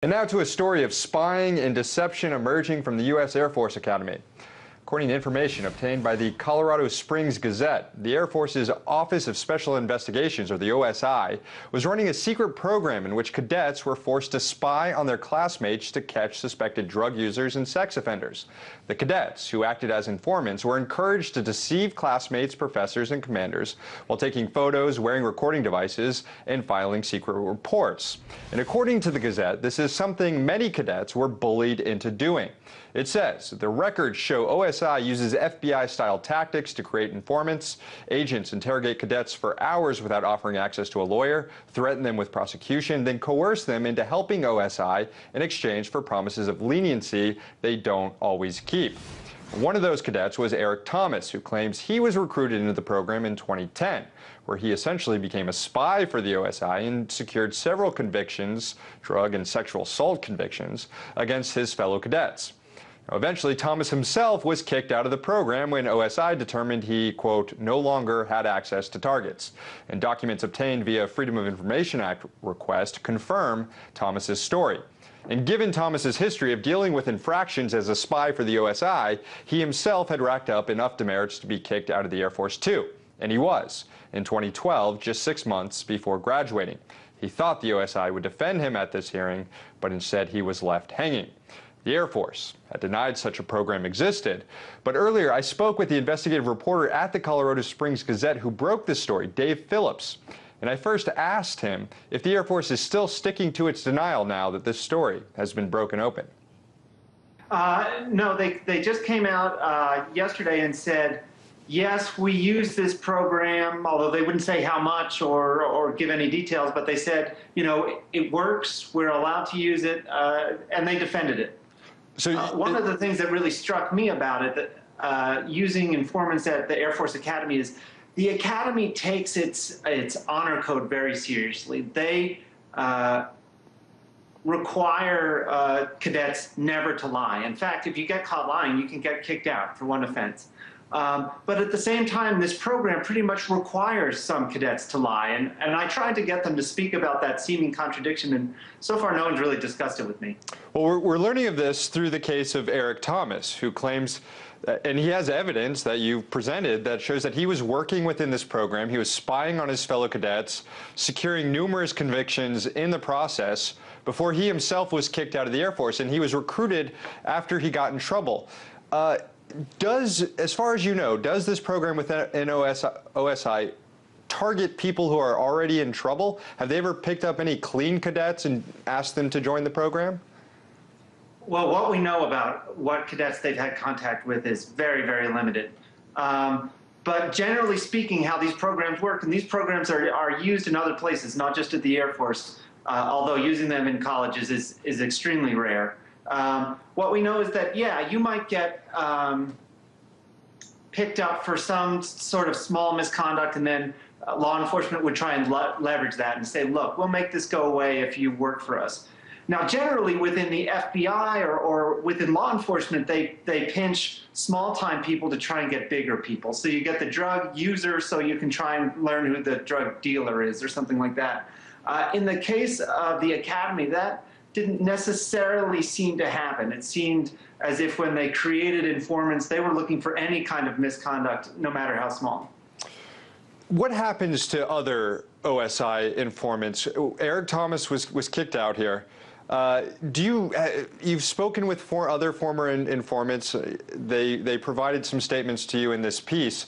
And now to a story of spying and deception emerging from the U.S. Air Force Academy. According to information obtained by the Colorado Springs Gazette, the Air Force's Office of Special Investigations, or the OSI, was running a secret program in which cadets were forced to spy on their classmates to catch suspected drug users and sex offenders. The cadets, who acted as informants, were encouraged to deceive classmates, professors, and commanders while taking photos, wearing recording devices, and filing secret reports. And according to the Gazette, this is something many cadets were bullied into doing. It says the records show OSI uses FBI-style tactics to create informants. Agents interrogate cadets for hours without offering access to a lawyer, threaten them with prosecution, then coerce them into helping OSI in exchange for promises of leniency they don't always keep. One of those cadets was Eric Thomas, who claims he was recruited into the program in 2010, where he essentially became a spy for the OSI and secured several convictions, drug and sexual assault convictions, against his fellow cadets. Eventually, Thomas himself was kicked out of the program when OSI determined he, quote, no longer had access to targets. And documents obtained via Freedom of Information Act request confirm Thomas's story. And given Thomas's history of dealing with infractions as a spy for the OSI, he himself had racked up enough demerits to be kicked out of the Air Force too. And he was, in 2012, just 6 months before graduating. He thought the OSI would defend him at this hearing, but instead he was left hanging. The Air Force had denied such a program existed, but earlier I spoke with the investigative reporter at the Colorado Springs Gazette who broke this story, Dave Phillips, and I first asked him if the Air Force is still sticking to its denial now that this story has been broken open. No, they just came out yesterday and said, yes, we use this program, although they wouldn't say how much or give any details, but they said, you know, it works, we're allowed to use it, and they defended it. So one of the things that really struck me about it, that using informants at the Air Force Academy, is the Academy takes its honor code very seriously. They require cadets never to lie. In fact, if you get caught lying, you can get kicked out for one offense. But at the same time, this program pretty much requires some cadets to lie. And I tried to get them to speak about that seeming contradiction, and so far no one's really discussed it with me. Well, we're learning of this through the case of Eric Thomas, who claims, and he has evidence that you've presented that shows that he was working within this program. He was spying on his fellow cadets, securing numerous convictions in the process before he himself was kicked out of the Air Force, and he was recruited after he got in trouble. As far as you know, does this program within OSI target people who are already in trouble? Have they ever picked up any clean cadets and asked them to join the program? Well, what we know about what cadets they've had contact with is very, very limited. But generally speaking, how these programs work, and these programs are used in other places, not just at the Air Force, although using them in colleges is extremely rare. What we know is that, yeah, you might get picked up for some sort of small misconduct, and then law enforcement would try and leverage that and say, look, we'll make this go away if you work for us. Now, generally within the FBI or within law enforcement, they pinch small-time people to try and get bigger people. So you get the drug user so you can try and learn who the drug dealer is or something like that. In the case of the Academy, that didn't necessarily seem to happen. It seemed as if when they created informants, they were looking for any kind of misconduct, no matter how small. What happens to other OSI informants? Eric Thomas was kicked out here. You've spoken with other former informants. They provided some statements to you in this piece.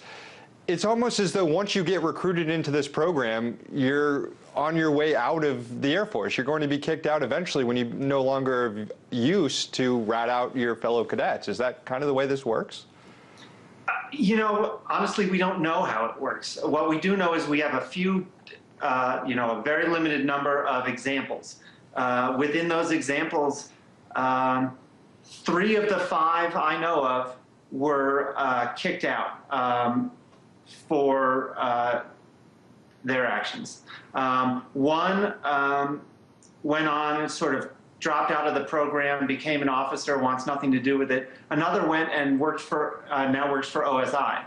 It's almost as though once you get recruited into this program, you're on your way out of the Air Force. You're going to be kicked out eventually when you no longer used to rat out your fellow cadets. Is that kind of the way this works? You know, honestly, we don't know how it works. What we do know is we have a few, a very limited number of examples. Within those examples, 3 of the 5 I know of were kicked out for their actions. One went on and sort of dropped out of the program, became an officer, wants nothing to do with it. Another went and worked for, now works for OSI.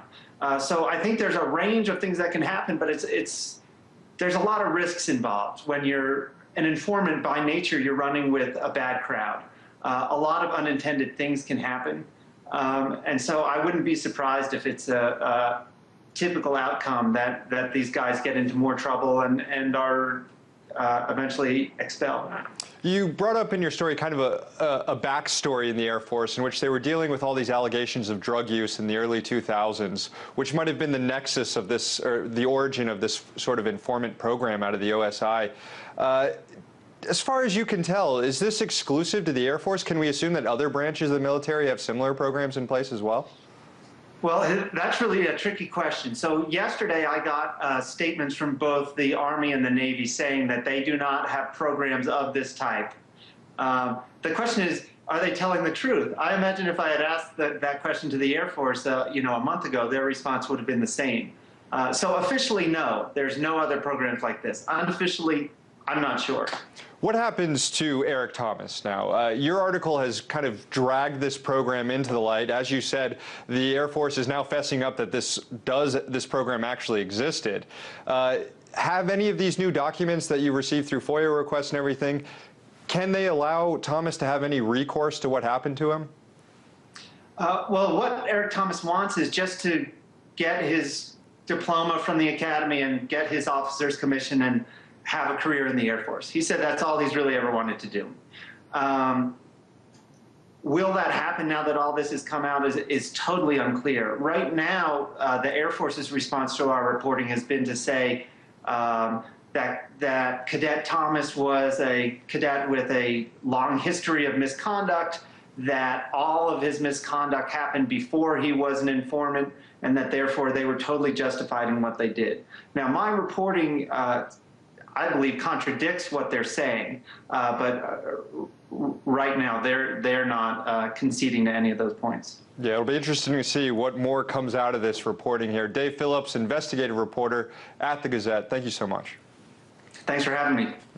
So I think there's a range of things that can happen, but there's a lot of risks involved when you're an informant, by nature, you're running with a bad crowd. A lot of unintended things can happen. And so I wouldn't be surprised if it's a typical outcome that these guys get into more trouble and are eventually expelled. You brought up in your story kind of a backstory in the Air Force in which they were dealing with all these allegations of drug use in the early 2000s, which might have been the nexus of this, or the origin of this sort of informant program out of the OSI. As far as you can tell, is this exclusive to the Air Force? Can we assume that other branches of the military have similar programs in place as well? Well, that's really a tricky question. So yesterday I got statements from both the Army and the Navy saying that they do not have programs of this type. The question is, are they telling the truth? I imagine if I had asked that question to the Air Force, a month ago, their response would have been the same. So officially, no, there's no other programs like this. Unofficially, I'm not sure. What happens to Eric Thomas now? Your article has kind of dragged this program into the light. As you said, the Air Force is now fessing up that this program actually existed. Have any of these new documents that you received through FOIA requests and everything, can they allow Thomas to have any recourse to what happened to him? Well, what Eric Thomas wants is just to get his diploma from the academy and get his officer's commission and have a career in the Air Force. He said that's all he's really ever wanted to do. Will that happen now that all this has come out is totally unclear. Right now, the Air Force's response to our reporting has been to say that Cadet Thomas was a cadet with a long history of misconduct, that all of his misconduct happened before he was an informant, and that therefore they were totally justified in what they did. Now, my reporting I believe contradicts what they're saying, but right now they're not conceding to any of those points. Yeah, it'll be interesting to see what more comes out of this reporting here. Dave Phillips, investigative reporter at the Gazette. Thank you so much. Thanks for having me.